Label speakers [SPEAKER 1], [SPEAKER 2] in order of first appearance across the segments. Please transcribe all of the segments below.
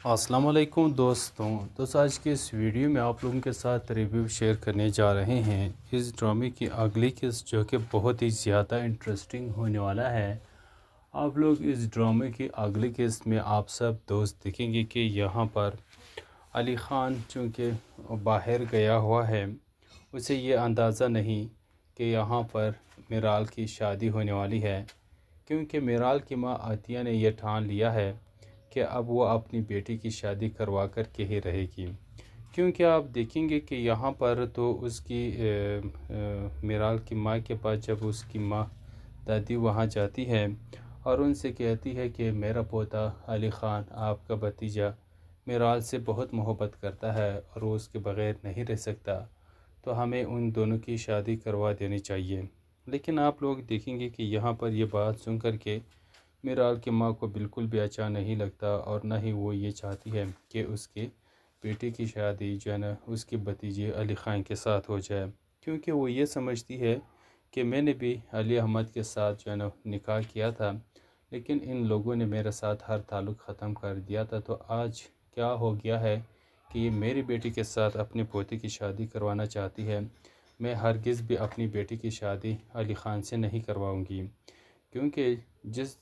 [SPEAKER 1] السلام علیکم دوستوں آج کے اس ویڈیو میں آپ لوگوں کے ساتھ ریویو شیئر کرنے جا رہے ہیں اس ڈرامے کی اگلی قسط جو کہ بہت ہی زیادہ انٹرسٹنگ ہونے والا ہے۔ آپ لوگ اس ڈرامے کی اگلی قسط میں آپ سب دوست دیکھیں گے کہ یہاں پر علی خان چونکہ باہر گیا ہوا ہے، اسے یہ اندازہ نہیں کہ یہاں پر میرال کی شادی ہونے والی ہے، کیونکہ میرال کی ماں عطیہ نے یہ ٹھان لیا ہے کہ اب وہ اپنی بیٹی کی شادی کروا کر کے ہی رہے گی، کیونکہ آپ دیکھیں گے کہ یہاں پر تو اس کی میرال کی ماں کے پاس جب اس کی ماں دادی وہاں جاتی ہے اور ان سے کہتی ہے کہ میرا پوتا علی خان آپ کا بھتیجا میرال سے بہت محبت کرتا ہے اور وہ اس کے بغیر نہیں رہ سکتا، تو ہمیں ان دونوں کی شادی کروا دینی چاہیے۔ لیکن آپ لوگ دیکھیں گے کہ یہاں پر یہ بات سن کر کے میرال کی ماں کو بالکل بھی اچھا نہیں لگتا، اور نہ ہی وہ یہ چاہتی ہے کہ اس کے بیٹے کی شادی جو ہے نا اس کے بھتیجے علی خان کے ساتھ ہو جائے، کیونکہ وہ یہ سمجھتی ہے کہ میں نے بھی علی احمد کے ساتھ جو ہے نا نکاح کیا تھا، لیکن ان لوگوں نے میرے ساتھ ہر تعلق ختم کر دیا تھا، تو آج کیا ہو گیا ہے کہ یہ میری بیٹی کے ساتھ اپنے پوتے کی شادی کروانا چاہتی ہے۔ میں ہرگز بھی اپنی بیٹی کی شادی علی خان سے نہیں کرواؤں گی، کیونکہ جس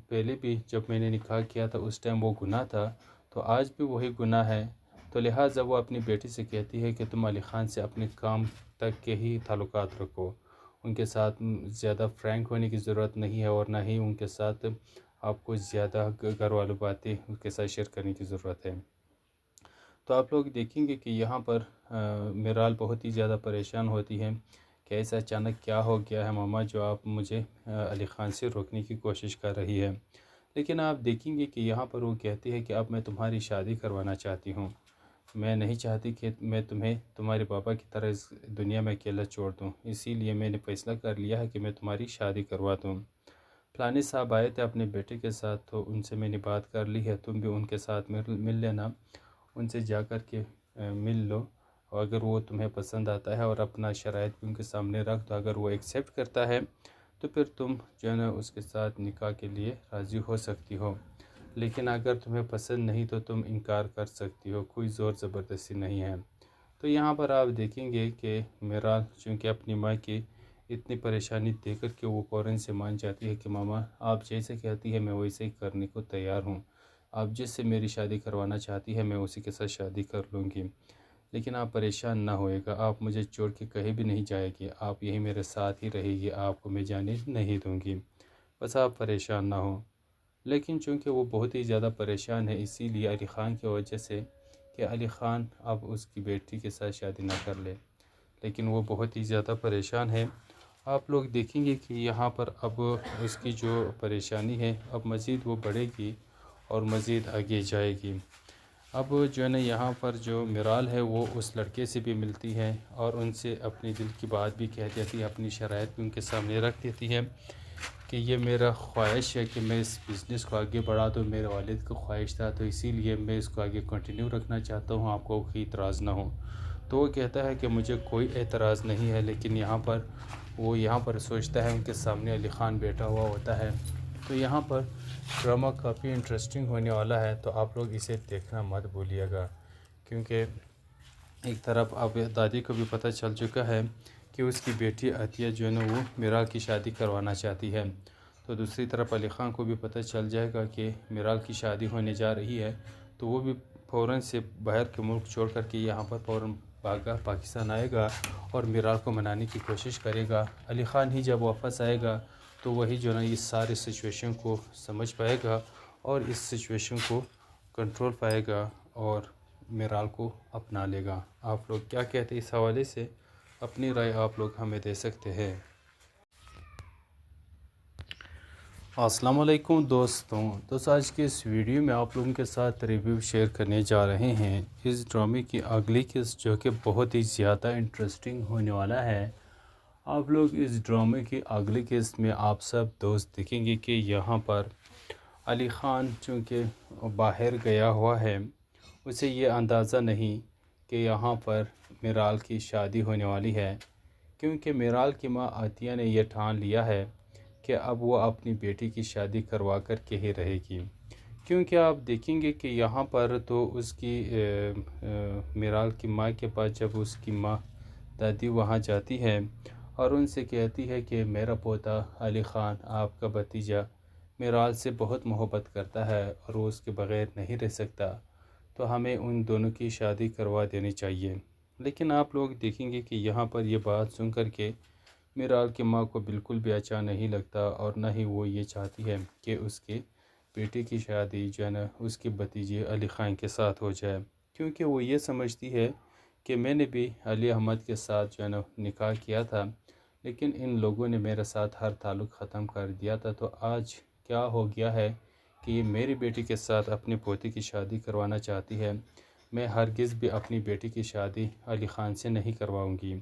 [SPEAKER 1] پہلے بھی جب میں نے نکاح کیا تھا اس ٹائم وہ گناہ تھا، تو آج بھی وہی گناہ ہے، تو لہٰذا وہ اپنی بیٹی سے کہتی ہے کہ تم علی خان سے اپنے کام تک کے ہی تعلقات رکھو، ان کے ساتھ زیادہ فرینک ہونے کی ضرورت نہیں ہے، اور نہ ہی ان کے ساتھ آپ کو زیادہ گھر والوں باتیں ان کے ساتھ شیئر کرنے کی ضرورت ہے۔ تو آپ لوگ دیکھیں گے کہ یہاں پر میرال بہت ہی زیادہ پریشان ہوتی ہے کہ ایسا اچانک کیا ہو گیا ہے ماما جو آپ مجھے علی خان سے روکنے کی کوشش کر رہی ہے، لیکن آپ دیکھیں گے کہ یہاں پر وہ کہتی ہے کہ اب میں تمہاری شادی کروانا چاہتی ہوں، میں نہیں چاہتی کہ میں تمہیں تمہارے پاپا کی طرح اس دنیا میں اکیلا چھوڑ دوں، اسی لیے میں نے فیصلہ کر لیا ہے کہ میں تمہاری شادی کروا دوں۔ فلانے صاحب آئے تھے اپنے بیٹے کے ساتھ، تو ان سے میں نے بات کر لی ہے، تم بھی ان کے ساتھ مل لینا، ان سے جا کر کے مل لو، اور اگر وہ تمہیں پسند آتا ہے اور اپنا شرائط بھی ان کے سامنے رکھ دو، اگر وہ ایکسیپٹ کرتا ہے تو پھر تم جو ہے نا اس کے ساتھ نکاح کے لیے راضی ہو سکتی ہو، لیکن اگر تمہیں پسند نہیں تو تم انکار کر سکتی ہو، کوئی زور زبردستی نہیں ہے۔ تو یہاں پر آپ دیکھیں گے کہ میرال چونکہ اپنی ماں کی اتنی پریشانی دیکھ کر کے وہ فوراً سے مان جاتی ہے کہ ماما آپ جیسے کہتی ہے میں ویسے ہی کرنے کو تیار ہوں، آپ جس سے میری شادی کروانا چاہتی ہے میں اسی کے ساتھ شادی کر لوں گی، لیکن آپ پریشان نہ ہوئے گا، آپ مجھے چھوڑ کے کہیں بھی نہیں جائے گی، آپ یہی میرے ساتھ ہی رہے گی، آپ کو میں جانے نہیں دوں گی، بس آپ پریشان نہ ہوں۔ لیکن چونکہ وہ بہت ہی زیادہ پریشان ہے، اسی لیے علی خان کی وجہ سے کہ علی خان اب اس کی بیٹی کے ساتھ شادی نہ کر لے، لیکن وہ بہت ہی زیادہ پریشان ہے۔ آپ لوگ دیکھیں گے کہ یہاں پر اب اس کی جو پریشانی ہے اب مزید وہ بڑھے گی اور مزید آگے جائے گی۔ اب جو ہے نا یہاں پر جو میرال ہے وہ اس لڑکے سے بھی ملتی ہے اور ان سے اپنی دل کی بات بھی کہہ دیتی ہے، اپنی شرائط بھی ان کے سامنے رکھ دیتی ہے کہ یہ میرا خواہش ہے کہ میں اس بزنس کو آگے بڑھا دوں، میرے والد کو خواہش تھا، تو اسی لیے میں اس کو آگے کنٹینیو رکھنا چاہتا ہوں، آپ کو کوئی اعتراض نہ ہو۔ تو وہ کہتا ہے کہ مجھے کوئی اعتراض نہیں ہے، لیکن یہاں پر سوچتا ہے ان کے سامنے علی خان بیٹھا ہوا ہوتا ہے، تو یہاں پر ڈرامہ کافی انٹرسٹنگ ہونے والا ہے، تو آپ لوگ اسے دیکھنا مت بھولیے گا، کیونکہ ایک طرف اب دادی کو بھی پتہ چل چکا ہے کہ اس کی بیٹی عطیہ جو ہے نا وہ میرال کی شادی کروانا چاہتی ہے، تو دوسری طرف علی خان کو بھی پتہ چل جائے گا کہ میرال کی شادی ہونے جا رہی ہے، تو وہ بھی فوراً سے باہر کے ملک چھوڑ کر کے یہاں پر فوراً بھاگا پاکستان آئے گا اور میرال کو منانے کی کوشش کرے گا۔ علی خان ہی جب واپس آئے گا تو وہی جو ہے نا اس سارے سچویشن کو سمجھ پائے گا اور اس سچویشن کو کنٹرول پائے گا اور میرال کو اپنا لے گا۔ آپ لوگ کیا کہتے ہیں اس حوالے سے؟ اپنی رائے آپ لوگ ہمیں دے سکتے ہیں۔ السلام علیکم دوستوں آج کے اس ویڈیو میں آپ لوگوں کے ساتھ ریویو شیئر کرنے جا رہے ہیں اس ڈرامے کی اگلی قسط جو کہ بہت ہی زیادہ انٹرسٹنگ ہونے والا ہے۔ آپ لوگ اس ڈرامے کی اگلی قسط میں آپ سب دوست دیکھیں گے کہ یہاں پر علی خان چونکہ باہر گیا ہوا ہے، اسے یہ اندازہ نہیں کہ یہاں پر میرال کی شادی ہونے والی ہے، کیونکہ میرال کی ماں عطیہ نے یہ ٹھان لیا ہے کہ اب وہ اپنی بیٹی کی شادی کروا کر کے ہی رہے گی، کیونکہ آپ دیکھیں گے کہ یہاں پر تو اس کی میرال کی ماں کے پاس جب اس کی ماں دادی وہاں جاتی ہے اور ان سے کہتی ہے کہ میرا پوتا علی خان آپ کا بھتیجا میرال سے بہت محبت کرتا ہے اور وہ اس کے بغیر نہیں رہ سکتا، تو ہمیں ان دونوں کی شادی کروا دینی چاہیے۔ لیکن آپ لوگ دیکھیں گے کہ یہاں پر یہ بات سن کر کے میرال کی ماں کو بالکل بھی اچھا نہیں لگتا، اور نہ ہی وہ یہ چاہتی ہے کہ اس کے بیٹے کی شادی جو ہے نا اس کے بھتیجے علی خان کے ساتھ ہو جائے، کیونکہ وہ یہ سمجھتی ہے کہ میں نے بھی علی احمد کے ساتھ جو ہے نا نکاح کیا تھا، لیکن ان لوگوں نے میرے ساتھ ہر تعلق ختم کر دیا تھا، تو آج کیا ہو گیا ہے کہ یہ میری بیٹی کے ساتھ اپنے پوتے کی شادی کروانا چاہتی ہے۔ میں ہرگز بھی اپنی بیٹی کی شادی علی خان سے نہیں کرواؤں گی،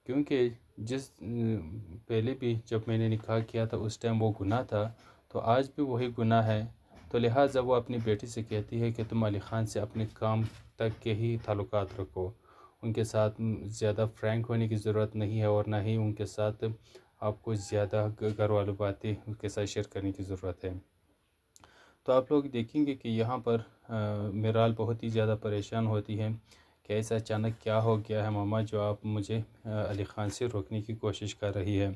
[SPEAKER 1] کیونکہ پہلے بھی جب میں نے نکاح کیا تھا اس ٹائم وہ گناہ تھا، تو آج بھی وہی گناہ ہے، تو لہٰذا وہ اپنی بیٹی سے کہتی ہے کہ تم علی خان سے اپنے کام تک کے ہی تعلقات رکھو، ان کے ساتھ زیادہ فرینک ہونے کی ضرورت نہیں ہے، اور نہ ہی ان کے ساتھ آپ کو زیادہ گھر والوں باتیں ان کے ساتھ شیئر کرنے کی ضرورت ہے۔ تو آپ لوگ دیکھیں گے کہ یہاں پر میرال بہت ہی زیادہ پریشان ہوتی ہے کہ ایسا اچانک کیا ہو گیا ہے ماما جو آپ مجھے علی خان سے روکنے کی کوشش کر رہی ہے۔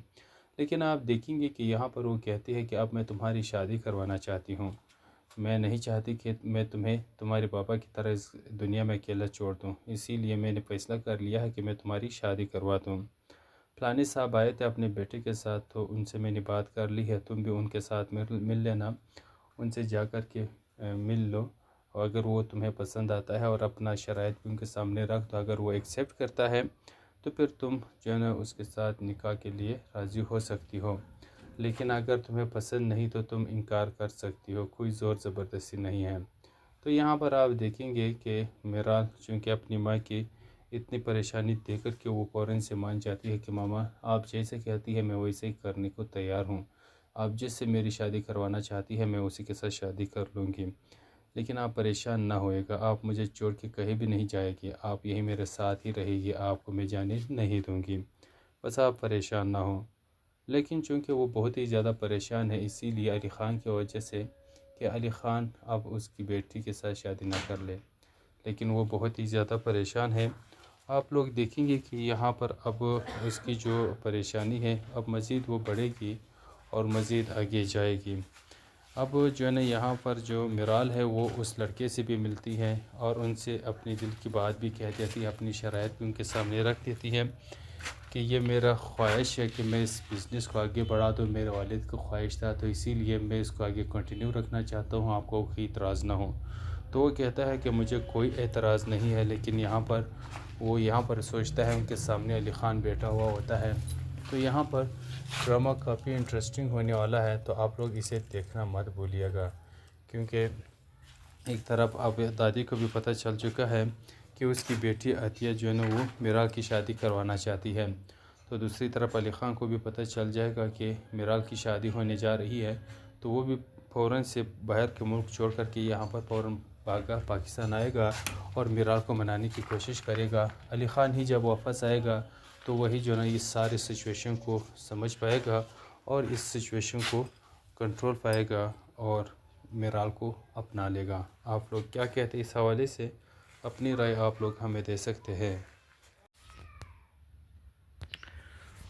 [SPEAKER 1] لیکن آپ دیکھیں گے کہ یہاں پر وہ کہتی ہے کہ اب میں تمہاری شادی کروانا چاہتی ہوں، میں نہیں چاہتی کہ میں تمہیں تمہارے پاپا کی طرح اس دنیا میں اکیلا چھوڑ دوں، اسی لیے میں نے فیصلہ کر لیا ہے کہ میں تمہاری شادی کروا دوں۔ فلانی صاحب آئے تھے اپنے بیٹے کے ساتھ، تو ان سے میں نے بات کر لی ہے، تم بھی ان کے ساتھ مل لینا، ان سے جا کر کے مل لو، اور اگر وہ تمہیں پسند آتا ہے اور اپنا شرائط بھی ان کے سامنے رکھ دو، اگر وہ ایکسیپٹ کرتا ہے تو پھر تم جو ہے نا اس کے ساتھ نکاح کے لیے راضی ہو سکتی ہو، لیکن اگر تمہیں پسند نہیں تو تم انکار کر سکتی ہو، کوئی زور زبردستی نہیں ہے۔ تو یہاں پر آپ دیکھیں گے کہ میرال چونکہ اپنی ماں کی اتنی پریشانی دیکھ کر کے وہ فوراً سے مان جاتی ہے کہ ماما آپ جیسے کہتی ہے میں ویسے ہی کرنے کو تیار ہوں، آپ جس سے میری شادی کروانا چاہتی ہے میں اسی کے ساتھ شادی کر لوں گی، لیکن آپ پریشان نہ ہوئے گا، آپ مجھے چھوڑ کے کہیں بھی نہیں جائے گی، آپ یہی میرے ساتھ ہی رہے گی، آپ کو میں جانے نہیں دوں گی، بس آپ پریشان نہ ہوں۔ لیکن چونکہ وہ بہت ہی زیادہ پریشان ہے، اسی لیے علی خان کی وجہ سے کہ علی خان اب اس کی بیٹی کے ساتھ شادی نہ کر لے، لیکن وہ بہت ہی زیادہ پریشان ہے۔ آپ لوگ دیکھیں گے کہ یہاں پر اب اس کی جو پریشانی ہے اب مزید وہ بڑھے گی اور مزید آگے جائے گی۔ اب جو ہے نا یہاں پر جو میرال ہے وہ اس لڑکے سے بھی ملتی ہے اور ان سے اپنی دل کی بات بھی کہہ دیتی ہے، اپنی شرائط بھی ان کے سامنے رکھ دیتی ہے کہ یہ میرا خواہش ہے کہ میں اس بزنس کو آگے بڑھا دوں، میرے والد کو خواہش تھا، تو اسی لیے میں اس کو آگے کنٹینیو رکھنا چاہتا ہوں، آپ کو کوئی اعتراض نہ ہو۔ تو وہ کہتا ہے کہ مجھے کوئی اعتراض نہیں ہے، لیکن یہاں پر سوچتا ہے ان کے سامنے علی خان بیٹھا ہوا ہوتا ہے۔ تو یہاں پر ڈرامہ کافی انٹرسٹنگ ہونے والا ہے، تو آپ لوگ اسے دیکھنا مت بھولیے گا، کیونکہ ایک طرف اب دادی کو بھی پتہ چل چکا ہے کہ اس کی بیٹی عطیہ جو ہے نا وہ میرال کی شادی کروانا چاہتی ہے، تو دوسری طرف علی خان کو بھی پتہ چل جائے گا کہ میرال کی شادی ہونے جا رہی ہے، تو وہ بھی فوراً سے باہر کے ملک چھوڑ کر کے یہاں پر فوراً پاکستان آئے گا اور میرال کو منانے کی کوشش کرے گا۔ علی خان ہی جب واپس آئے گا تو وہی جو ہے نا اس سارے سچویشن کو سمجھ پائے گا اور اس سچویشن کو کنٹرول پائے گا اور میرال کو اپنا لے گا۔ آپ لوگ کیا کہتے ہیں اس حوالے سے؟ اپنی رائے آپ لوگ ہمیں دے سکتے ہیں۔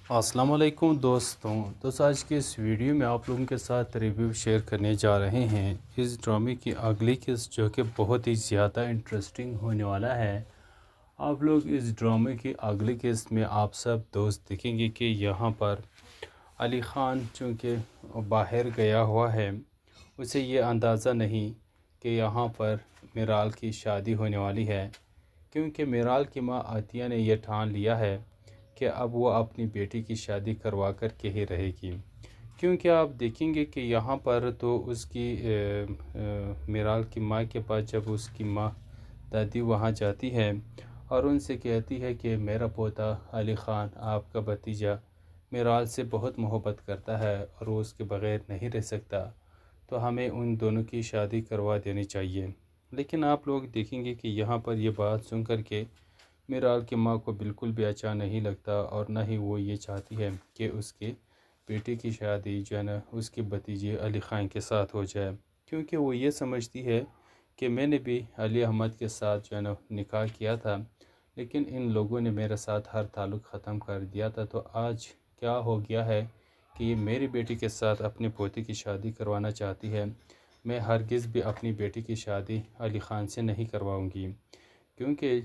[SPEAKER 1] السلام علیکم دوستوں، آج کے اس ویڈیو میں آپ لوگوں کے ساتھ ریویو شیئر کرنے جا رہے ہیں اس ڈرامے کی اگلی قسط، جو کہ بہت ہی زیادہ انٹرسٹنگ ہونے والا ہے۔ آپ لوگ اس ڈرامے کی اگلی قسط میں آپ سب دوست دیکھیں گے کہ یہاں پر علی خان چونکہ باہر گیا ہوا ہے، اسے یہ اندازہ نہیں کہ یہاں پر میرال کی شادی ہونے والی ہے، کیونکہ میرال کی ماں عطیہ نے یہ ٹھان لیا ہے کہ اب وہ اپنی بیٹی کی شادی کروا کر کے ہی رہے گی، کیونکہ آپ دیکھیں گے کہ یہاں پر تو اس کی میرال کی ماں کے پاس جب اس کی ماں دادی وہاں جاتی ہے اور ان سے کہتی ہے کہ میرا پوتا علی خان آپ کا بھتیجا میرال سے بہت محبت کرتا ہے اور وہ اس کے بغیر نہیں رہ سکتا، تو ہمیں ان دونوں کی شادی کروا دینی چاہیے۔ لیکن آپ لوگ دیکھیں گے کہ یہاں پر یہ بات سن کر کے میرال کی ماں کو بالکل بھی اچھا نہیں لگتا، اور نہ ہی وہ یہ چاہتی ہے کہ اس کے بیٹے کی شادی جو ہے نا اس کے بھتیجے علی خان کے ساتھ ہو جائے، کیونکہ وہ یہ سمجھتی ہے کہ میں نے بھی علی احمد کے ساتھ جو ہے نا نکاح کیا تھا، لیکن ان لوگوں نے میرے ساتھ ہر تعلق ختم کر دیا تھا، تو آج کیا ہو گیا ہے کہ یہ میری بیٹی کے ساتھ اپنی پوتی کی شادی کروانا چاہتی ہے۔ میں ہرگز بھی اپنی بیٹی کی شادی علی خان سے نہیں کرواؤں گی، کیونکہ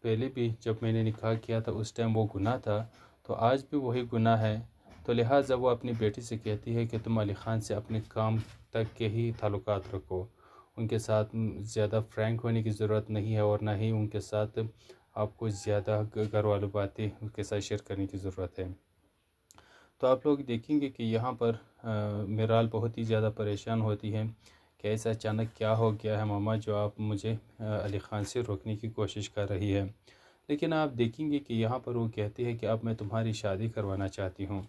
[SPEAKER 1] پہلے بھی جب میں نے نکاح کیا تھا اس ٹائم وہ گناہ تھا، تو آج بھی وہی گناہ ہے۔ تو لہٰذا وہ اپنی بیٹی سے کہتی ہے کہ تم علی خان سے اپنے کام تک کے ہی تعلقات رکھو، ان کے ساتھ زیادہ فرینک ہونے کی ضرورت نہیں ہے، اور نہ ہی ان کے ساتھ آپ کو زیادہ گھر والوں باتیں ان کے ساتھ شیئر کرنے کی ضرورت ہے۔ تو آپ لوگ دیکھیں گے کہ یہاں پر میرال بہت ہی زیادہ پریشان ہوتی ہے کہ ایسا اچانک کیا ہو گیا ہے ماما جو آپ مجھے علی خان سے روکنے کی کوشش کر رہی ہے۔ لیکن آپ دیکھیں گے کہ یہاں پر وہ کہتی ہے کہ اب میں تمہاری شادی کروانا چاہتی ہوں،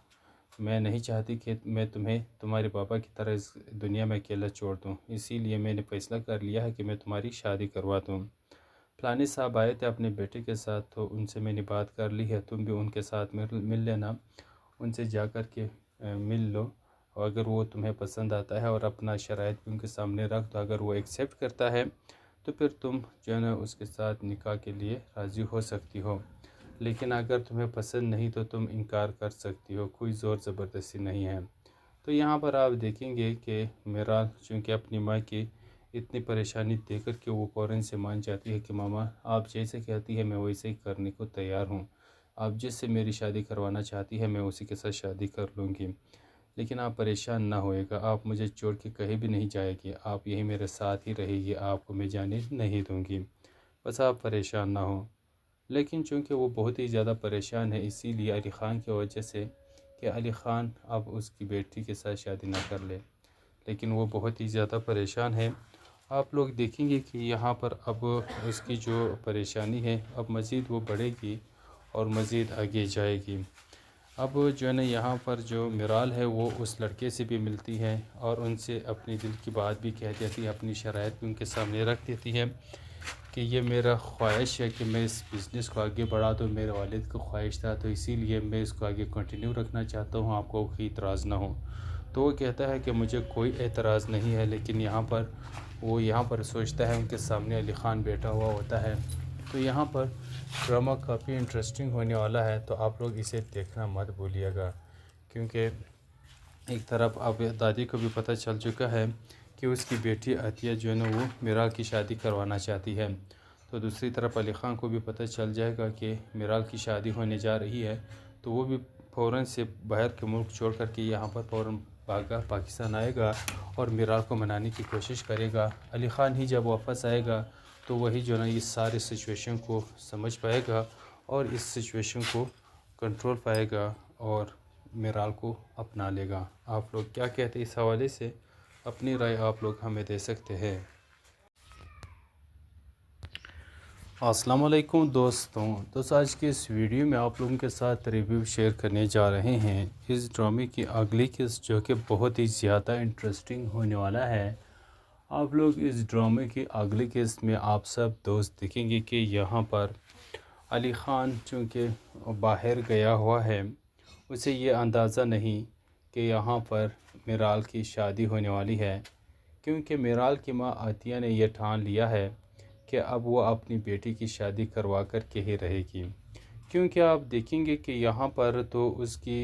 [SPEAKER 1] میں نہیں چاہتی کہ میں تمہیں تمہارے پاپا کی طرح اس دنیا میں اکیلا چھوڑ دوں، اسی لیے میں نے فیصلہ کر لیا ہے کہ میں تمہاری شادی کروا دوں۔ فلانے صاحب آئے تھے اپنے بیٹے کے ساتھ، تو ان سے میں نے بات کر لی ہے، تم بھی ان کے ساتھ مل لینا، ان سے جا کر کے مل لو، اور اگر وہ تمہیں پسند آتا ہے اور اپنا شرائط بھی ان کے سامنے رکھ دو، اگر وہ ایکسیپٹ کرتا ہے تو پھر تم جو ہے نا اس کے ساتھ نکاح کے لیے راضی ہو سکتی ہو، لیکن اگر تمہیں پسند نہیں تو تم انکار کر سکتی ہو، کوئی زور زبردستی نہیں ہے۔ تو یہاں پر آپ دیکھیں گے کہ میرال چونکہ اپنی ماں کی اتنی پریشانی دیکھ کر کے وہ فوراً سے مان جاتی ہے کہ ماما آپ جیسے کہتی ہے میں ویسے ہی کرنے کو تیار ہوں، آپ جس سے میری شادی کروانا چاہتی ہے میں اسی کے ساتھ شادی کر لوں گی، لیکن آپ پریشان نہ ہوئے گا، آپ مجھے چھوڑ کے کہیں بھی نہیں جائے گی، آپ یہی میرے ساتھ ہی رہے گی، آپ کو میں جانے نہیں دوں گی، بس آپ پریشان نہ ہوں۔ لیکن چونکہ وہ بہت ہی زیادہ پریشان ہے، اسی لیے علی خان کی وجہ سے کہ علی خان اب اس کی بیٹی کے ساتھ شادی نہ کر لے، لیکن وہ بہت ہی زیادہ پریشان ہے۔ آپ لوگ دیکھیں گے کہ یہاں پر اب اس کی جو پریشانی ہے اب مزید وہ بڑھے گی اور مزید آگے جائے گی۔ اب جو ہے نا یہاں پر جو میرال ہے وہ اس لڑکے سے بھی ملتی ہے اور ان سے اپنی دل کی بات بھی کہہ دیتی ہے، اپنی شرائط بھی ان کے سامنے رکھ دیتی ہے کہ یہ میرا خواہش ہے کہ میں اس بزنس کو آگے بڑھا دوں، میرے والد کو خواہش تھا تو اسی لیے میں اس کو آگے کنٹینیو رکھنا چاہتا ہوں، آپ کو کوئی اعتراض نہ ہو۔ تو وہ کہتا ہے کہ مجھے کوئی اعتراض نہیں ہے، لیکن یہاں پر سوچتا ہے ان کے سامنے علی خان بیٹھا ہوا ہوتا ہے۔ تو یہاں پر ڈرامہ کافی انٹرسٹنگ ہونے والا ہے، تو آپ لوگ اسے دیکھنا مت بھولیے گا، کیونکہ ایک طرف اب دادی کو بھی پتہ چل چکا ہے کہ اس کی بیٹی عطیہ جو ہے نا وہ میرال کی شادی کروانا چاہتی ہے، تو دوسری طرف علی خان کو بھی پتہ چل جائے گا کہ میرال کی شادی ہونے جا رہی ہے، تو وہ بھی فوراً سے باہر کے ملک چھوڑ کر کے یہاں پر فوراً بھاگا پاکستان آئے گا اور میرال کو منانے کی کوشش کرے گا۔ علی خان ہی جب واپس آئے گا تو وہی جو ہے نا اس سارے سچویشن کو سمجھ پائے گا اور اس سچویشن کو کنٹرول پائے گا اور میرال کو اپنا لے گا۔ آپ لوگ کیا کہتے ہیں اس حوالے سے؟ اپنی رائے آپ لوگ ہمیں دے سکتے ہیں۔ السلام علیکم دوستوں، آج کے اس ویڈیو میں آپ لوگوں کے ساتھ ریویو شیئر کرنے جا رہے ہیں اس ڈرامے کی اگلی قسط، جو کہ بہت ہی زیادہ انٹرسٹنگ ہونے والا ہے۔ آپ لوگ اس ڈرامے کی اگلی قسط میں آپ سب دوست دیکھیں گے کہ یہاں پر علی خان چونکہ باہر گیا ہوا ہے، اسے یہ اندازہ نہیں کہ یہاں پر میرال کی شادی ہونے والی ہے، کیونکہ میرال کی ماں عطیہ نے یہ ٹھان لیا ہے کہ اب وہ اپنی بیٹی کی شادی کروا کر کے ہی رہے گی، کیونکہ آپ دیکھیں گے کہ یہاں پر تو اس کی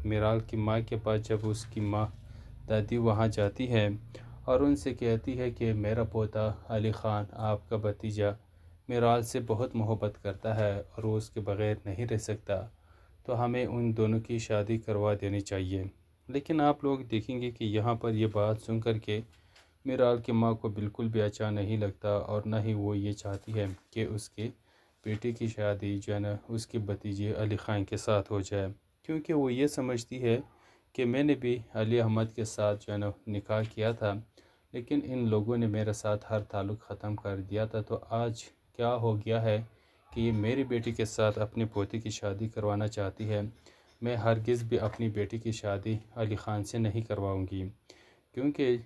[SPEAKER 1] میرال کی ماں کے پاس جب اس کی ماں دادی وہاں جاتی ہے اور ان سے کہتی ہے کہ میرا پوتا علی خان آپ کا بھتیجا میرال سے بہت محبت کرتا ہے اور وہ اس کے بغیر نہیں رہ سکتا، تو ہمیں ان دونوں کی شادی کروا دینی چاہیے۔ لیکن آپ لوگ دیکھیں گے کہ یہاں پر یہ بات سن کر کے میرال کی ماں کو بالکل بھی اچھا نہیں لگتا، اور نہ ہی وہ یہ چاہتی ہے کہ اس کے بیٹی کی شادی جو ہے نا اس کے بھتیجے علی خان کے ساتھ ہو جائے، کیونکہ وہ یہ سمجھتی ہے کہ میں نے بھی علی احمد کے ساتھ جو ہے نا نکاح کیا تھا، لیکن ان لوگوں نے میرے ساتھ ہر تعلق ختم کر دیا تھا، تو آج کیا ہو گیا ہے کہ یہ میری بیٹی کے ساتھ اپنی پوتی کی شادی کروانا چاہتی ہے۔ میں ہرگز بھی اپنی بیٹی کی شادی علی خان سے نہیں کرواؤں گی، کیونکہ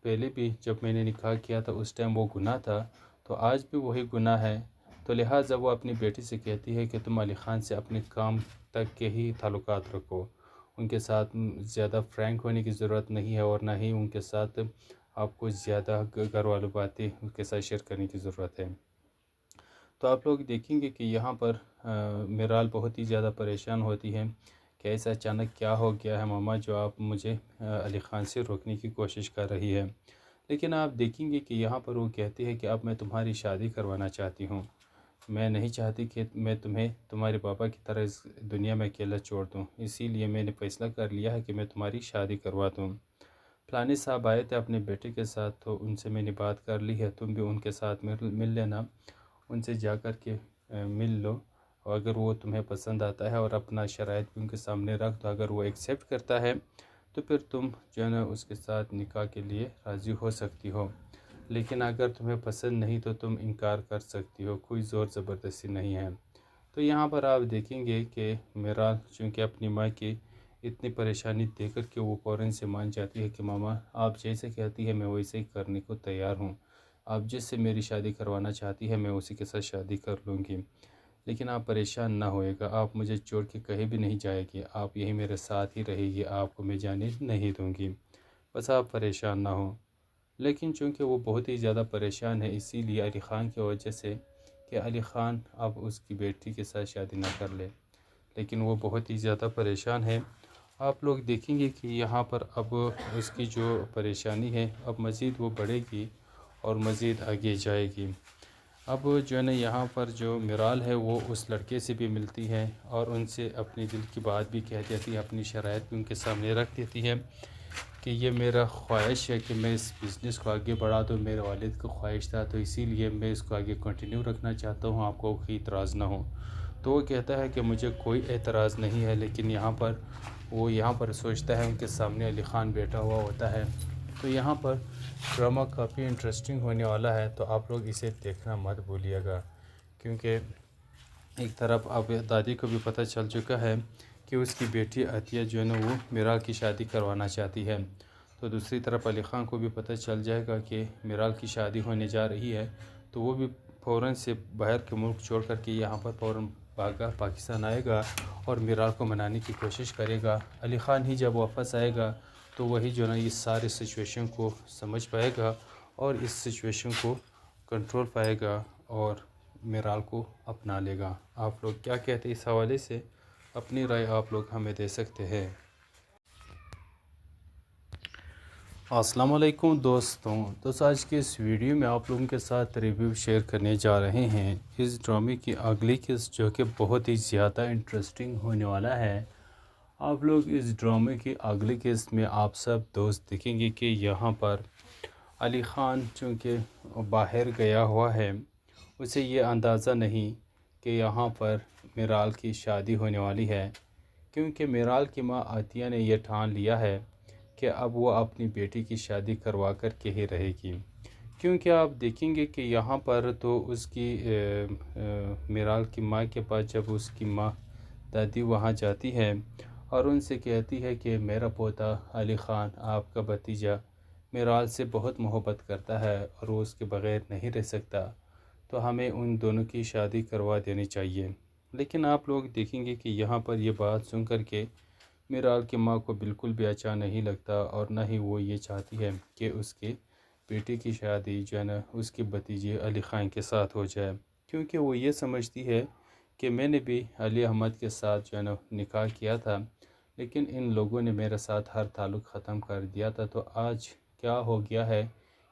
[SPEAKER 1] پہلے بھی جب میں نے نکاح کیا تھا اس ٹائم وہ گناہ تھا، تو آج بھی وہی گناہ ہے، تو لہٰذا وہ اپنی بیٹی سے کہتی ہے کہ تم علی خان سے اپنے کام تک کے ہی تعلقات رکھو، ان کے ساتھ زیادہ فرینک ہونے کی ضرورت نہیں ہے، اور نہ ہی ان کے ساتھ آپ کو زیادہ گھر والوں باتیں ان کے ساتھ شیئر کرنے کی ضرورت ہے۔ تو آپ لوگ دیکھیں گے کہ یہاں پر میرال بہت ہی زیادہ پریشان ہوتی ہے کہ ایسا اچانک کیا ہو گیا ہے ماما جو آپ مجھے علی خان سے روکنے کی کوشش کر رہی ہے۔ لیکن آپ دیکھیں گے کہ یہاں پر وہ کہتی ہے کہ اب میں تمہاری شادی کروانا چاہتی ہوں، میں نہیں چاہتی کہ میں تمہیں تمہارے پاپا کی طرح اس دنیا میں اکیلا چھوڑ دوں، اسی لیے میں نے فیصلہ کر لیا ہے کہ میں تمہاری شادی کروا دوں۔ فلانے صاحب آئے تھے اپنے بیٹے کے ساتھ، تو ان سے میں نے بات کر لی ہے، تم بھی ان کے ساتھ مل لینا، ان سے جا کر کے مل لو، اور اگر وہ تمہیں پسند آتا ہے اور اپنا شرائط بھی ان کے سامنے رکھ دو، اگر وہ ایکسیپٹ کرتا ہے تو پھر تم جو ہے نا اس کے ساتھ نکاح کے لیے راضی ہو سکتی ہو، لیکن اگر تمہیں پسند نہیں تو تم انکار کر سکتی ہو، کوئی زور زبردستی نہیں ہے۔ تو یہاں پر آپ دیکھیں گے کہ میرال چونکہ اپنی ماں کی اتنی پریشانی دیکھ کر کے وہ فوراً سے مان جاتی ہے کہ ماما آپ جیسے کہتی ہے میں ویسے ہی کرنے کو تیار ہوں، آپ جس سے میری شادی کروانا چاہتی ہے میں اسی کے ساتھ شادی کر لوں گی، لیکن آپ پریشان نہ ہوئے گا، آپ مجھے چھوڑ کے کہیں بھی نہیں جائے گی، آپ یہی میرے ساتھ ہی رہے گی، آپ کو میں جانے نہیں دوں گی، بس آپ پریشان نہ ہوں۔ لیکن چونکہ وہ بہت ہی زیادہ پریشان ہے، اسی لیے علی خان کی وجہ سے کہ علی خان اب اس کی بیٹی کے ساتھ شادی نہ کر لے، لیکن وہ بہت ہی زیادہ پریشان ہے۔ آپ لوگ دیکھیں گے کہ یہاں پر اب اس کی جو پریشانی ہے اب مزید وہ بڑھے گی اور مزید آگے جائے گی۔ اب جو ہے نا یہاں پر جو میرال ہے وہ اس لڑکے سے بھی ملتی ہے اور ان سے اپنی دل کی بات بھی کہہ دیتی ہے، اپنی شرائط بھی ان کے سامنے رکھ دیتی ہے کہ یہ میرا خواہش ہے کہ میں اس بزنس کو آگے بڑھا دوں، میرے والد کو خواہش تھا تو اسی لیے میں اس کو آگے کنٹینیو رکھنا چاہتا ہوں، آپ کو کوئی اعتراض نہ ہو۔ تو وہ کہتا ہے کہ مجھے کوئی اعتراض نہیں ہے، لیکن یہاں پر سوچتا ہے ان کے سامنے علی خان بیٹھا ہوا ہوتا ہے۔ تو یہاں پر ڈرامہ کافی انٹرسٹنگ ہونے والا ہے، تو آپ لوگ اسے دیکھنا مت بھولیے گا، کیونکہ ایک طرف اب دادی کو بھی پتہ چل چکا ہے کہ اس کی بیٹی عطیہ جو ہے نا وہ میرال کی شادی کروانا چاہتی ہے، تو دوسری طرف علی خان کو بھی پتہ چل جائے گا کہ میرال کی شادی ہونے جا رہی ہے، تو وہ بھی فوراً سے باہر کے ملک چھوڑ کر کے یہاں پر فوراً پاکستان آئے گا اور میرال کو منانے کی کوشش کرے گا۔ علی خان ہی جب واپس آئے گا تو وہی جو ہے نا اس سارے سچویشن کو سمجھ پائے گا اور اس سچویشن کو کنٹرول پائے گا اور میرال کو اپنا لے گا۔ آپ لوگ کیا کہتے ہیں اس حوالے سے؟ اپنی رائے آپ لوگ ہمیں دے سکتے ہیں۔ السلام علیکم دوستوں، آج کے اس ویڈیو میں آپ لوگوں کے ساتھ ریویو شیئر کرنے جا رہے ہیں اس ڈرامے کی اگلی قسط، جو کہ بہت ہی زیادہ انٹرسٹنگ ہونے والا ہے۔ آپ لوگ اس ڈرامے کی اگلی قسط میں آپ سب دوست دیکھیں گے کہ یہاں پر علی خان چونکہ باہر گیا ہوا ہے، اسے یہ اندازہ نہیں کہ یہاں پر میرال کی شادی ہونے والی ہے، کیونکہ میرال کی ماں عطیہ نے یہ ٹھان لیا ہے کہ اب وہ اپنی بیٹی کی شادی کروا کر کے ہی رہے گی، کیونکہ آپ دیکھیں گے کہ یہاں پر تو اس کی میرال کی ماں کے پاس جب اس کی ماں دادی وہاں جاتی ہے اور ان سے کہتی ہے کہ میرا پوتا علی خان آپ کا بھتیجا میرال سے بہت محبت کرتا ہے اور وہ اس کے بغیر نہیں رہ سکتا، تو ہمیں ان دونوں کی شادی کروا دینی چاہیے۔ لیکن آپ لوگ دیکھیں گے کہ یہاں پر یہ بات سن کر کے میرال کی ماں کو بالکل بھی اچھا نہیں لگتا، اور نہ ہی وہ یہ چاہتی ہے کہ اس کے بیٹے کی شادی جو ہے نا اس کے بھتیجے علی خان کے ساتھ ہو جائے، کیونکہ وہ یہ سمجھتی ہے کہ میں نے بھی علی احمد کے ساتھ جو ہے نا نکاح کیا تھا، لیکن ان لوگوں نے میرے ساتھ ہر تعلق ختم کر دیا تھا، تو آج کیا ہو گیا ہے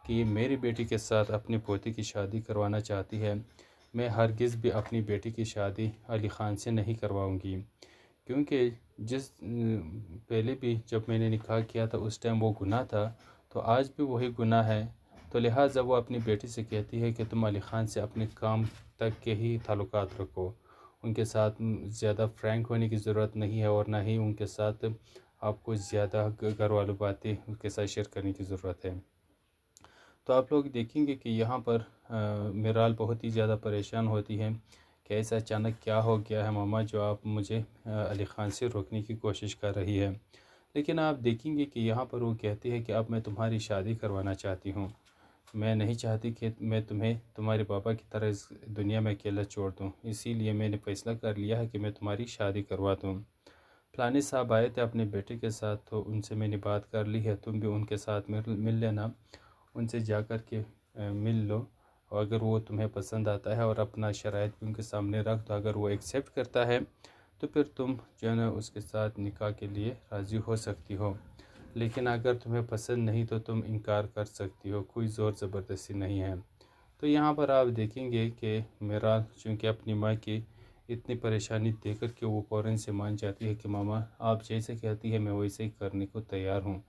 [SPEAKER 1] کہ یہ میری بیٹی کے ساتھ اپنے پوتے کی شادی کروانا چاہتی ہے۔ میں ہرگز بھی اپنی بیٹی کی شادی علی خان سے نہیں کرواؤں گی، کیونکہ پہلے بھی جب میں نے نکاح کیا تھا اس ٹائم وہ گناہ تھا، تو آج بھی وہی گناہ ہے، تو لہٰذا وہ اپنی بیٹی سے کہتی ہے کہ تم علی خان سے اپنے کام تک کے ہی تعلقات رکھو، ان کے ساتھ زیادہ فرینک ہونے کی ضرورت نہیں ہے، اور نہ ہی ان کے ساتھ آپ کو زیادہ گھر والوں باتیں ان کے ساتھ شیئر کرنے کی ضرورت ہے۔ تو آپ لوگ دیکھیں گے کہ یہاں پر میرال بہت ہی زیادہ پریشان ہوتی ہے کہ ایسا اچانک کیا ہو گیا ہے ماما جو آپ مجھے علی خان سے روکنے کی کوشش کر رہی ہے، لیکن آپ دیکھیں گے کہ یہاں پر وہ کہتی ہے کہ اب میں تمہاری شادی کروانا چاہتی ہوں، میں نہیں چاہتی کہ میں تمہیں تمہارے پاپا کی طرح اس دنیا میں اکیلا چھوڑ دوں، اسی لیے میں نے فیصلہ کر لیا ہے کہ میں تمہاری شادی کروا دوں۔ فلانے صاحب آئے تھے اپنے بیٹے کے ساتھ تو ان سے میں نے بات کر لی ہے، تم بھی ان کے ساتھ مل لینا، ان سے جا کر کے مل لو، اور اگر وہ تمہیں پسند آتا ہے اور اپنا شرائط بھی ان کے سامنے رکھ دو، اگر وہ ایکسیپٹ کرتا ہے تو پھر تم جو ہے نا اس کے ساتھ نکاح کے لیے راضی ہو سکتی ہو، لیکن اگر تمہیں پسند نہیں تو تم انکار کر سکتی ہو، کوئی زور زبردستی نہیں ہے۔ تو یہاں پر آپ دیکھیں گے کہ میرا چونکہ اپنی ماں کی اتنی پریشانی دیکھ کر کے وہ فوراً سے مان جاتی ہے کہ ماما آپ جیسے کہتی ہے میں ویسے ہی کرنے کو تیار ہوں،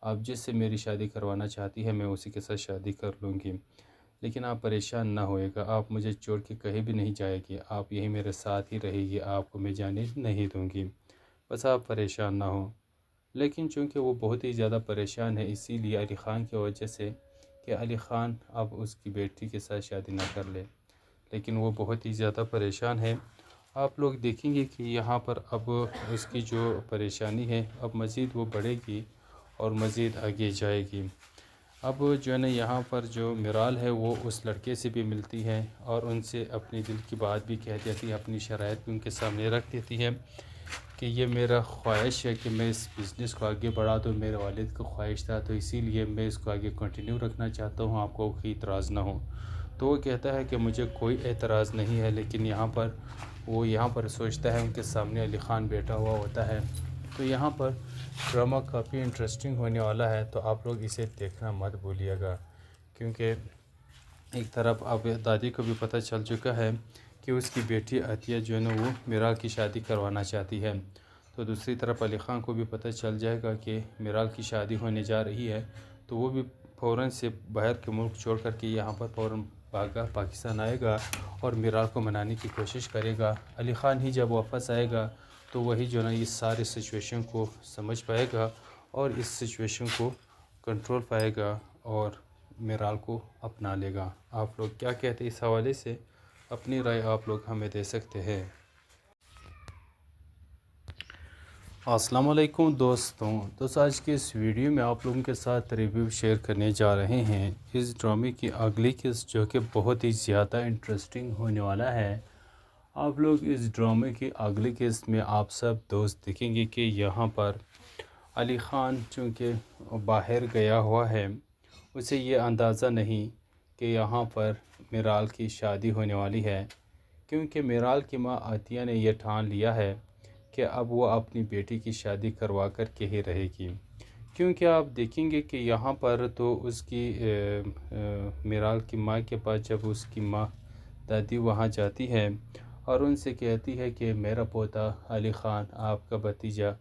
[SPEAKER 1] آپ جس سے میری شادی کروانا چاہتی ہے میں اسی کے ساتھ شادی کر لوں گی، لیکن آپ پریشان نہ ہوئے گا، آپ مجھے چھوڑ کے کہیں بھی نہیں جائے گی، آپ یہی میرے ساتھ ہی رہے گی، آپ کو میں جانے نہیں دوں گی، بس آپ پریشان نہ ہوں۔ لیکن چونکہ وہ بہت ہی زیادہ پریشان ہے، اسی لیے علی خان کی وجہ سے کہ علی خان اب اس کی بیٹی کے ساتھ شادی نہ کر لے، لیکن وہ بہت ہی زیادہ پریشان ہے۔ آپ لوگ دیکھیں گے کہ یہاں پر اب اس کی جو پریشانی ہے اب مزید وہ بڑھے گی اور مزید آگے جائے گی۔ اب جو ہے نا یہاں پر جو میرال ہے وہ اس لڑکے سے بھی ملتی ہے اور ان سے اپنی دل کی بات بھی کہہ دیتی ہے، اپنی شرائط بھی ان کے سامنے رکھ دیتی ہے کہ یہ میرا خواہش ہے کہ میں اس بزنس کو آگے بڑھا دوں، میرے والد کو خواہش تھا تو اسی لیے میں اس کو آگے کنٹینیو رکھنا چاہتا ہوں، آپ کو کوئی اعتراض نہ ہو۔ تو وہ کہتا ہے کہ مجھے کوئی اعتراض نہیں ہے، لیکن یہاں پر سوچتا ہے ان کے سامنے علی خان بیٹھا ہوا ہوتا ہے، تو یہاں پر ڈرامہ کافی انٹرسٹنگ ہونے والا ہے، تو آپ لوگ اسے دیکھنا مت بھولیے گا، کیونکہ ایک طرف اب دادی کو بھی پتہ چل چکا ہے کہ اس کی بیٹی عطیہ جو ہے نا وہ میرال کی شادی کروانا چاہتی ہے، تو دوسری طرف علی خان کو بھی پتہ چل جائے گا کہ میرال کی شادی ہونے جا رہی ہے، تو وہ بھی فوراً سے باہر کے ملک چھوڑ کر کے یہاں پر فوراً بھاگا پاکستان آئے گا اور میرال کو منانے کی کوشش کرے گا۔ علی خان ہی جب واپس آئے گا تو وہی جو ہے نا اس سارے سچویشن کو سمجھ پائے گا اور اس سچویشن کو کنٹرول پائے گا اور میرال کو اپنا لے گا۔ آپ لوگ کیا کہتے ہیں اس حوالے سے؟ اپنی رائے آپ لوگ ہمیں دے سکتے ہیں۔ السلام علیکم دوستوں، آج کے اس ویڈیو میں آپ لوگوں کے ساتھ ریویو شیئر کرنے جا رہے ہیں اس ڈرامے کی اگلی قسط، جو کہ بہت ہی زیادہ انٹرسٹنگ ہونے والا ہے۔ آپ لوگ اس ڈرامے کی اگلی قسط میں آپ سب دوست دیکھیں گے کہ یہاں پر علی خان چونکہ باہر گیا ہوا ہے، اسے یہ اندازہ نہیں کہ یہاں پر میرال کی شادی ہونے والی ہے، کیونکہ میرال کی ماں عطیہ نے یہ ٹھان لیا ہے کہ اب وہ اپنی بیٹی کی شادی کروا کر کے ہی رہے گی، کیونکہ آپ دیکھیں گے کہ یہاں پر تو اس کی میرال کی ماں کے پاس جب اس کی ماں دادی وہاں جاتی ہے اور ان سے کہتی ہے کہ میرا پوتا علی خان آپ کا بھتیجا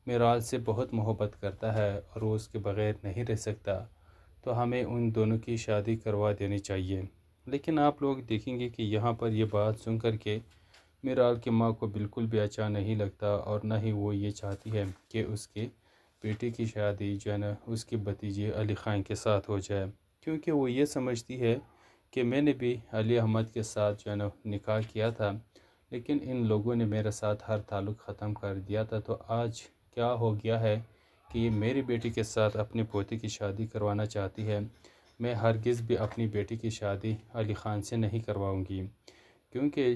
[SPEAKER 1] میرال سے بہت محبت کرتا ہے اور وہ اس کے بغیر نہیں رہ سکتا، تو ہمیں ان دونوں کی شادی کروا دینی چاہیے، لیکن آپ لوگ دیکھیں گے کہ یہاں پر یہ بات سن کر کے میرال کی ماں کو بالکل بھی اچھا نہیں لگتا اور نہ ہی وہ یہ چاہتی ہے کہ اس کے بیٹی کی شادی جو ہے نا اس کے بھتیجے علی خان کے ساتھ ہو جائے، کیونکہ وہ یہ سمجھتی ہے کہ میں نے بھی علی احمد کے ساتھ جو ہے نا نکاح کیا تھا، لیکن ان لوگوں نے میرے ساتھ ہر تعلق ختم کر دیا تھا، تو آج کیا ہو گیا ہے کہ یہ میری بیٹی کے ساتھ اپنے پوتے کی شادی کروانا چاہتی ہے۔ میں ہرگز بھی اپنی بیٹی کی شادی علی خان سے نہیں کرواؤں گی، کیونکہ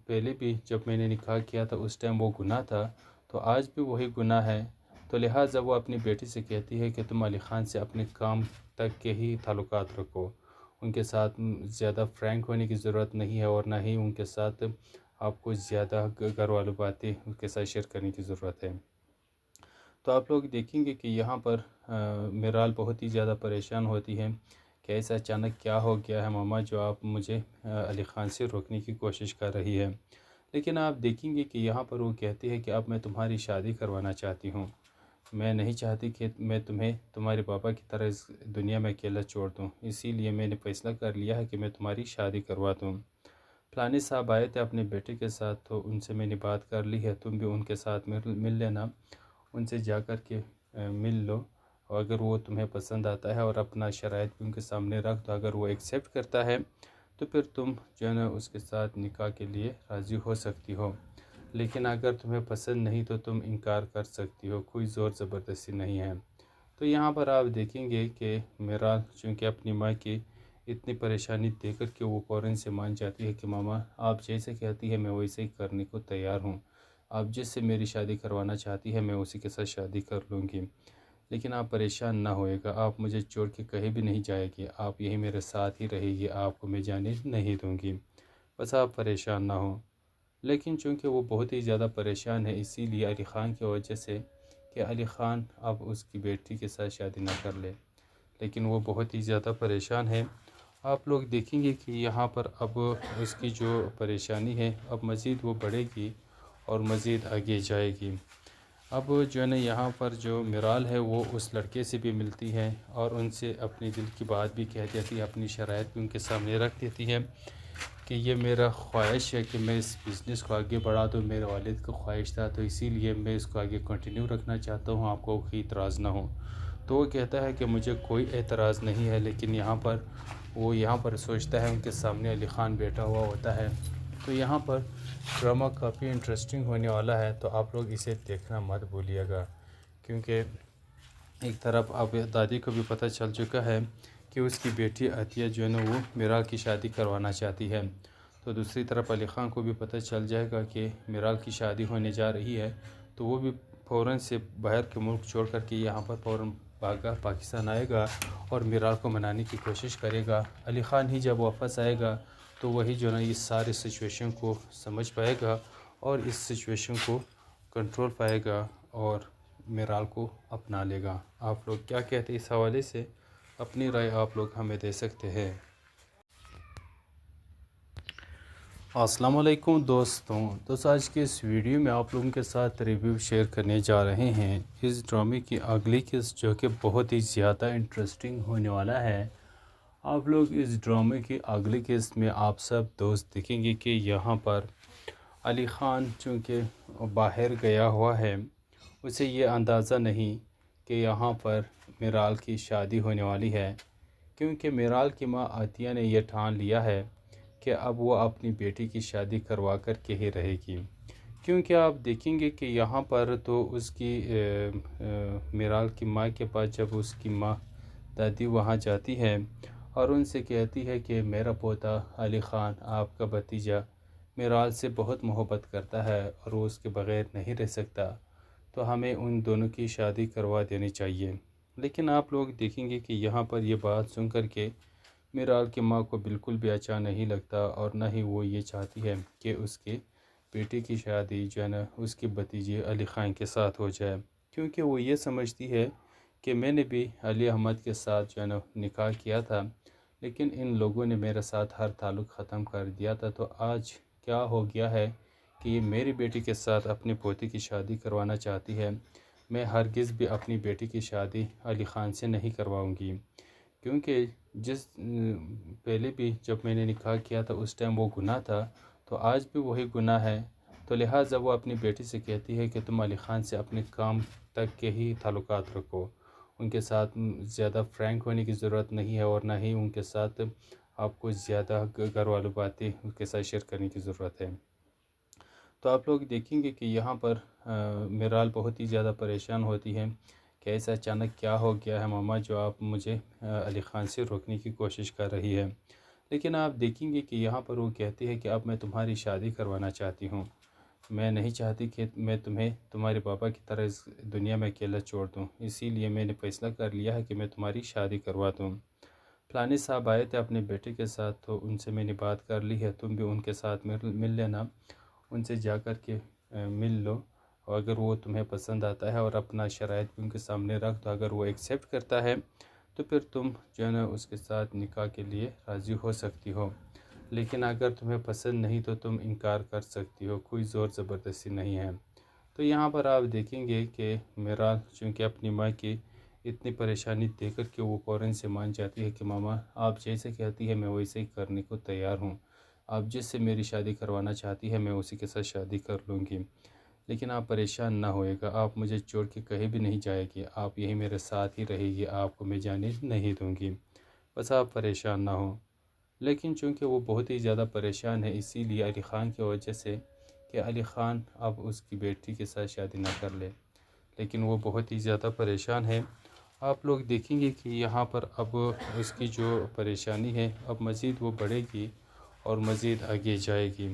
[SPEAKER 1] پہلے بھی جب میں نے نکاح کیا تھا اس ٹائم وہ گناہ تھا، تو آج بھی وہی گناہ ہے، تو لہٰذا وہ اپنی بیٹی سے کہتی ہے کہ تم علی خان سے اپنے کام تک کے ہی تعلقات رکھو، ان کے ساتھ زیادہ فرینک ہونے کی ضرورت نہیں ہے اور نہ ہی ان کے ساتھ آپ کو زیادہ گھر والوں باتیں ان کے ساتھ شیئر کرنے کی ضرورت ہے۔ تو آپ لوگ دیکھیں گے کہ یہاں پر میرال بہت ہی زیادہ پریشان ہوتی ہے کہ ایسا اچانک کیا ہو گیا ہے ماما جو آپ مجھے علی خان سے روکنے کی کوشش کر رہی ہے، لیکن آپ دیکھیں گے کہ یہاں پر وہ کہتی ہے کہ اب میں تمہاری شادی کروانا چاہتی ہوں، میں نہیں چاہتی کہ میں تمہیں تمہارے پاپا کی طرح اس دنیا میں اکیلا چھوڑ دوں، اسی لیے میں نے فیصلہ کر لیا ہے کہ میں تمہاری شادی کروا دوں۔ فلانے صاحب آئے تھے اپنے بیٹے کے ساتھ تو ان سے میں نے بات کر لی ہے، تم بھی ان کے ساتھ مل لینا، ان سے جا کر کے مل لو، اور اگر وہ تمہیں پسند آتا ہے اور اپنا شرائط بھی ان کے سامنے رکھ دو، اگر وہ ایکسیپٹ کرتا ہے تو پھر تم جو ہے نا اس کے ساتھ نکاح کے لیے راضی ہو سکتی ہو، لیکن اگر تمہیں پسند نہیں تو تم انکار کر سکتی ہو، کوئی زور زبردستی نہیں ہے۔ تو یہاں پر آپ دیکھیں گے کہ میرال چونکہ اپنی ماں کی اتنی پریشانی دیکھ کر کے وہ فوراً سے مان جاتی ہے کہ ماما آپ جیسے کہتی ہے میں ویسے ہی کرنے کو تیار ہوں، آپ جس سے میری شادی کروانا چاہتی ہے میں اسی کے ساتھ شادی کر لوں گی، لیکن آپ پریشان نہ ہوئے گا، آپ مجھے چھوڑ کے کہیں بھی نہیں جائے گی، آپ یہی میرے ساتھ ہی رہے گی، آپ کو میں جانے نہیں دوں گی، بس آپ پریشان نہ ہوں۔ لیکن چونکہ وہ بہت ہی زیادہ پریشان ہے، اسی لیے علی خان کی وجہ سے کہ علی خان اب اس کی بیٹی کے ساتھ شادی نہ کر لے، لیکن وہ بہت ہی زیادہ پریشان ہے۔ آپ لوگ دیکھیں گے کہ یہاں پر اب اس کی جو پریشانی ہے اب مزید وہ بڑھے گی اور مزید آگے جائے گی۔ اب جو ہے نا یہاں پر جو میرال ہے وہ اس لڑکے سے بھی ملتی ہے اور ان سے اپنی دل کی بات بھی کہہ دیتی ہے، اپنی شرائط بھی ان کے سامنے رکھ دیتی ہے کہ یہ میرا خواہش ہے کہ میں اس بزنس کو آگے بڑھا دوں، میرے والد کو خواہش تھا تو اسی لیے میں اس کو آگے کنٹینیو رکھنا چاہتا ہوں، آپ کو کوئی اعتراض نہ ہو۔ تو وہ کہتا ہے کہ مجھے کوئی اعتراض نہیں ہے، لیکن یہاں پر سوچتا ہے ان کے سامنے علی خان بیٹھا ہوا ہوتا ہے۔ تو یہاں پر ڈرامہ کافی انٹرسٹنگ ہونے والا ہے، تو آپ لوگ اسے دیکھنا مت بھولیے گا، کیونکہ ایک طرف اب دادی کو بھی پتہ چل چکا ہے کہ اس کی بیٹی عطیہ جو ہے نا وہ میرال کی شادی کروانا چاہتی ہے، تو دوسری طرف علی خان کو بھی پتہ چل جائے گا کہ میرال کی شادی ہونے جا رہی ہے، تو وہ بھی فوراً سے باہر کے ملک چھوڑ کر کے یہاں پر فوراً پاکستان آئے گا اور میرال کو منانے کی کوشش کرے گا۔ علی خان ہی جب واپس آئے گا تو وہی جو ہے نا اس سارے سچویشن کو سمجھ پائے گا اور اس سچویشن کو کنٹرول پائے گا اور میرال کو اپنا لے گا۔ آپ لوگ کیا کہتے ہیں اس حوالے سے؟ اپنی رائے آپ لوگ ہمیں دے سکتے ہیں۔ السلام علیکم دوستوں، آج کے اس ویڈیو میں آپ لوگوں کے ساتھ ریویو شیئر کرنے جا رہے ہیں اس ڈرامے کی اگلی قسط، جو کہ بہت ہی زیادہ انٹرسٹنگ ہونے والا ہے۔ آپ لوگ اس ڈرامے کی اگلی قسط میں آپ سب دوست دیکھیں گے کہ یہاں پر علی خان چونکہ باہر گیا ہوا ہے، اسے یہ اندازہ نہیں کہ یہاں پر میرال کی شادی ہونے والی ہے، کیونکہ میرال کی ماں عطیہ نے یہ ٹھان لیا ہے کہ اب وہ اپنی بیٹی کی شادی کروا کر کے ہی رہے گی، کیونکہ آپ دیکھیں گے کہ یہاں پر تو اس کی میرال کی ماں کے پاس جب اس کی ماں دادی وہاں جاتی ہے اور ان سے کہتی ہے کہ میرا پوتا علی خان آپ کا بھتیجا میرال سے بہت محبت کرتا ہے اور وہ اس کے بغیر نہیں رہ سکتا، تو ہمیں ان دونوں کی شادی کروا دینی چاہیے۔ لیکن آپ لوگ دیکھیں گے کہ یہاں پر یہ بات سن کر کے میرال کی ماں کو بالکل بھی اچھا نہیں لگتا اور نہ ہی وہ یہ چاہتی ہے کہ اس کے بیٹی کی شادی جو ہے نا اس کے بھتیجے علی خان کے ساتھ ہو جائے، کیونکہ وہ یہ سمجھتی ہے کہ میں نے بھی علی احمد کے ساتھ جو ہے نا نکاح کیا تھا، لیکن ان لوگوں نے میرے ساتھ ہر تعلق ختم کر دیا تھا، تو آج کیا ہو گیا ہے کہ یہ میری بیٹی کے ساتھ اپنے پوتی کی شادی کروانا چاہتی ہے۔ میں ہرگز بھی اپنی بیٹی کی شادی علی خان سے نہیں کرواؤں گی، کیونکہ پہلے بھی جب میں نے نکاح کیا تھا اس ٹائم وہ گناہ تھا، تو آج بھی وہی گناہ ہے، تو لہٰذا وہ اپنی بیٹی سے کہتی ہے کہ تم علی خان سے اپنے کام تک کے ہی تعلقات رکھو، ان کے ساتھ زیادہ فرینک ہونے کی ضرورت نہیں ہے اور نہ ہی ان کے ساتھ آپ کو زیادہ گھر والوں باتیں ان کے ساتھ شیئر کرنے کی ضرورت ہے۔ تو آپ لوگ دیکھیں گے کہ یہاں پر میرال بہت ہی زیادہ پریشان ہوتی ہے کہ ایسا اچانک کیا ہو گیا ہے ماما جو آپ مجھے علی خان سے روکنے کی کوشش کر رہی ہے، لیکن آپ دیکھیں گے کہ یہاں پر وہ کہتی ہے کہ اب میں تمہاری شادی کروانا چاہتی ہوں، میں نہیں چاہتی کہ میں تمہیں تمہارے پاپا کی طرح اس دنیا میں اکیلا چھوڑ دوں، اسی لیے میں نے فیصلہ کر لیا ہے کہ میں تمہاری شادی کروا دوں۔ فلانے صاحب آئے تھے اپنے بیٹے کے ساتھ، تو ان سے میں نے بات کر لی ہے، تم بھی ان کے ساتھ مل لینا، ان سے جا کر کے مل لو، اور اگر وہ تمہیں پسند آتا ہے اور اپنا شرائط بھی ان کے سامنے رکھ دو، اگر وہ ایکسیپٹ کرتا ہے تو پھر تم جو ہے نا اس کے ساتھ نکاح کے لیے راضی ہو سکتی ہو، لیکن اگر تمہیں پسند نہیں تو تم انکار کر سکتی ہو، کوئی زور زبردستی نہیں ہے۔ تو یہاں پر آپ دیکھیں گے کہ میرال چونکہ اپنی ماں کی اتنی پریشانی دیکھ کر کے وہ فوراً سے مان جاتی ہے کہ ماما آپ جیسے کہتی ہے میں ویسے ہی کرنے کو تیار ہوں، آپ جس سے میری شادی کروانا چاہتی ہے میں اسی کے ساتھ شادی کر لوں گی، لیکن آپ پریشان نہ ہوئے گا، آپ مجھے چھوڑ کے کہیں بھی نہیں جائے گی، آپ یہی میرے ساتھ ہی رہے گی، آپ کو میں جانے نہیں دوں گی، بس آپ پریشان نہ ہوں۔ لیکن چونکہ وہ بہت ہی زیادہ پریشان ہے، اسی لیے علی خان کی وجہ سے کہ علی خان اب اس کی بیٹی کے ساتھ شادی نہ کر لے، لیکن وہ بہت ہی زیادہ پریشان ہے۔ آپ لوگ دیکھیں گے کہ یہاں پر اب اس کی جو پریشانی ہے اب مزید وہ بڑھے گی اور مزید آگے جائے گی۔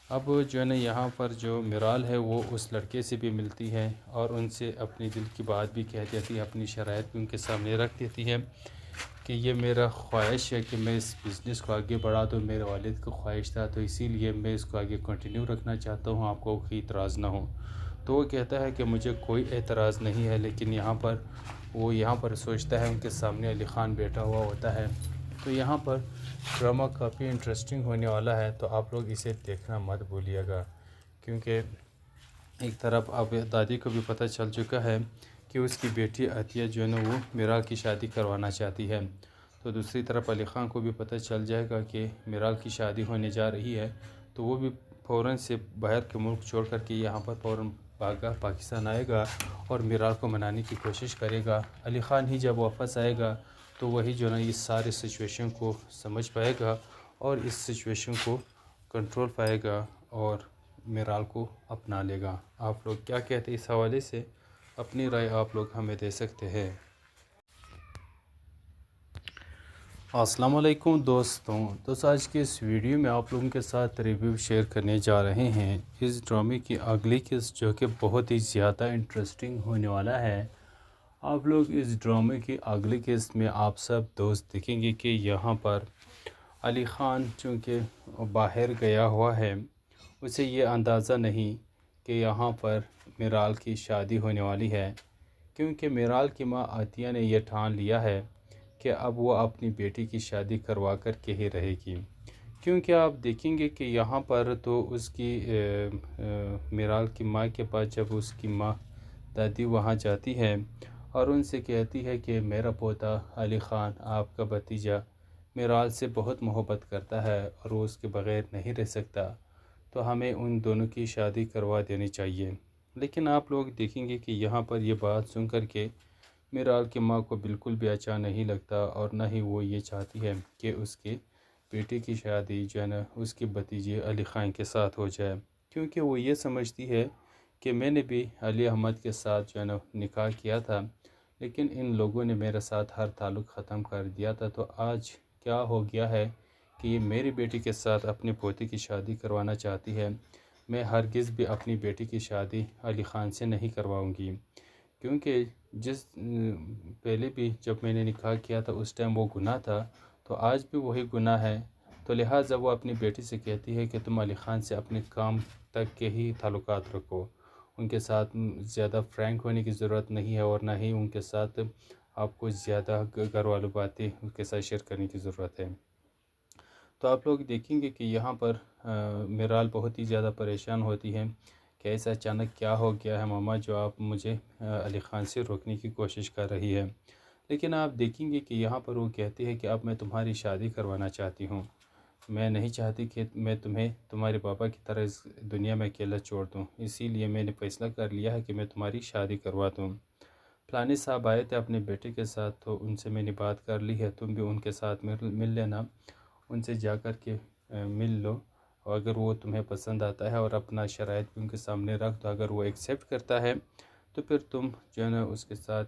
[SPEAKER 1] اب جو ہے نا یہاں پر جو میرال ہے وہ اس لڑکے سے بھی ملتی ہے اور ان سے اپنی دل کی بات بھی کہہ دیتی ہے، اپنی شرائط بھی ان کے سامنے رکھ دیتی ہے کہ یہ میرا خواہش ہے کہ میں اس بزنس کو آگے بڑھا دوں، میرے والد کو خواہش تھا تو اسی لیے میں اس کو آگے کنٹینیو رکھنا چاہتا ہوں، آپ کو کوئی اعتراض نہ ہو۔ تو وہ کہتا ہے کہ مجھے کوئی اعتراض نہیں ہے، لیکن یہاں پر سوچتا ہے ان کے سامنے علی خان بیٹھا ہوا ہوتا ہے۔ تو یہاں پر ڈرامہ کافی انٹرسٹنگ ہونے والا ہے، تو آپ لوگ اسے دیکھنا مت بھولیے گا، کیونکہ ایک طرف اب دادی کو بھی پتہ چل چکا ہے کہ اس کی بیٹی عطیہ جو ہے نا وہ میرال کی شادی کروانا چاہتی ہے، تو دوسری طرف علی خان کو بھی پتہ چل جائے گا کہ میرال کی شادی ہونے جا رہی ہے، تو وہ بھی فوراً سے باہر کے ملک چھوڑ کر کے یہاں پر فوراً پاکستان آئے گا اور میرال کو منانے کی کوشش کرے گا۔ علی خان ہی جب واپس آئے گا تو وہی جو ہے نا اس سارے سچویشن کو سمجھ پائے گا اور اس سچویشن کو کنٹرول پائے گا اور میرال کو اپنا لے گا۔ آپ لوگ کیا کہتے ہیں اس حوالے سے؟ اپنی رائے آپ لوگ ہمیں دے سکتے ہیں۔ السلام علیکم دوستوں، آج کے اس ویڈیو میں آپ لوگوں کے ساتھ ریویو شیئر کرنے جا رہے ہیں اس ڈرامے کی اگلی قسط، جو کہ بہت ہی زیادہ انٹرسٹنگ ہونے والا ہے۔ آپ لوگ اس ڈرامے کی اگلی قسط میں آپ سب دوست دیکھیں گے کہ یہاں پر علی خان چونکہ باہر گیا ہوا ہے، اسے یہ اندازہ نہیں کہ یہاں پر میرال کی شادی ہونے والی ہے، کیونکہ میرال کی ماں عطیہ نے یہ ٹھان لیا ہے کہ اب وہ اپنی بیٹی کی شادی کروا کر کے ہی رہے گی، کیونکہ آپ دیکھیں گے کہ یہاں پر تو اس کی میرال کی ماں کے پاس جب اس کی ماں دادی وہاں جاتی ہے اور ان سے کہتی ہے کہ میرا پوتا علی خان آپ کا بھتیجا میرال سے بہت محبت کرتا ہے اور وہ اس کے بغیر نہیں رہ سکتا، تو ہمیں ان دونوں کی شادی کروا دینی چاہیے۔ لیکن آپ لوگ دیکھیں گے کہ یہاں پر یہ بات سن کر کے میرال کی ماں کو بالکل بھی اچھا نہیں لگتا اور نہ ہی وہ یہ چاہتی ہے کہ اس کے بیٹے کی شادی جو ہے نا اس کے بھتیجے علی خان کے ساتھ ہو جائے، کیونکہ وہ یہ سمجھتی ہے کہ میں نے بھی علی احمد کے ساتھ جو ہے نا نکاح کیا تھا، لیکن ان لوگوں نے میرے ساتھ ہر تعلق ختم کر دیا تھا، تو آج کیا ہو گیا ہے کہ یہ میری بیٹی کے ساتھ اپنے پوتے کی شادی کروانا چاہتی ہے۔ میں ہرگز بھی اپنی بیٹی کی شادی علی خان سے نہیں کرواؤں گی، کیونکہ پہلے بھی جب میں نے نکاح کیا تھا اس ٹائم وہ گناہ تھا، تو آج بھی وہی گناہ ہے، تو لہٰذا وہ اپنی بیٹی سے کہتی ہے کہ تم علی خان سے اپنے کام تک کے ہی تعلقات رکھو، ان کے ساتھ زیادہ فرینک ہونے کی ضرورت نہیں ہے اور نہ ہی ان کے ساتھ آپ کو زیادہ گھر والوں باتیں ان کے ساتھ شیئر کرنے کی ضرورت ہے۔ تو آپ لوگ دیکھیں گے کہ یہاں پر میرال بہت ہی زیادہ پریشان ہوتی ہے کہ ایسا اچانک کیا ہو گیا ہے ماما جو آپ مجھے علی خان سے روکنے کی کوشش کر رہی ہے، لیکن آپ دیکھیں گے کہ یہاں پر وہ کہتی ہے کہ اب میں تمہاری شادی کروانا چاہتی ہوں، میں نہیں چاہتی کہ میں تمہیں تمہارے پاپا کی طرح اس دنیا میں اکیلا چھوڑ دوں، اسی لیے میں نے فیصلہ کر لیا ہے کہ میں تمہاری شادی کروا دوں۔ فلانے صاحب آئے تھے اپنے بیٹے کے ساتھ، تو ان سے میں نے بات کر لی ہے، تم بھی ان کے ساتھ مل لینا، ان سے جا کر کے مل لو، اور اگر وہ تمہیں پسند آتا ہے اور اپنا شرائط بھی ان کے سامنے رکھ دو، اگر وہ ایکسیپٹ کرتا ہے تو پھر تم جو ہے نا اس کے ساتھ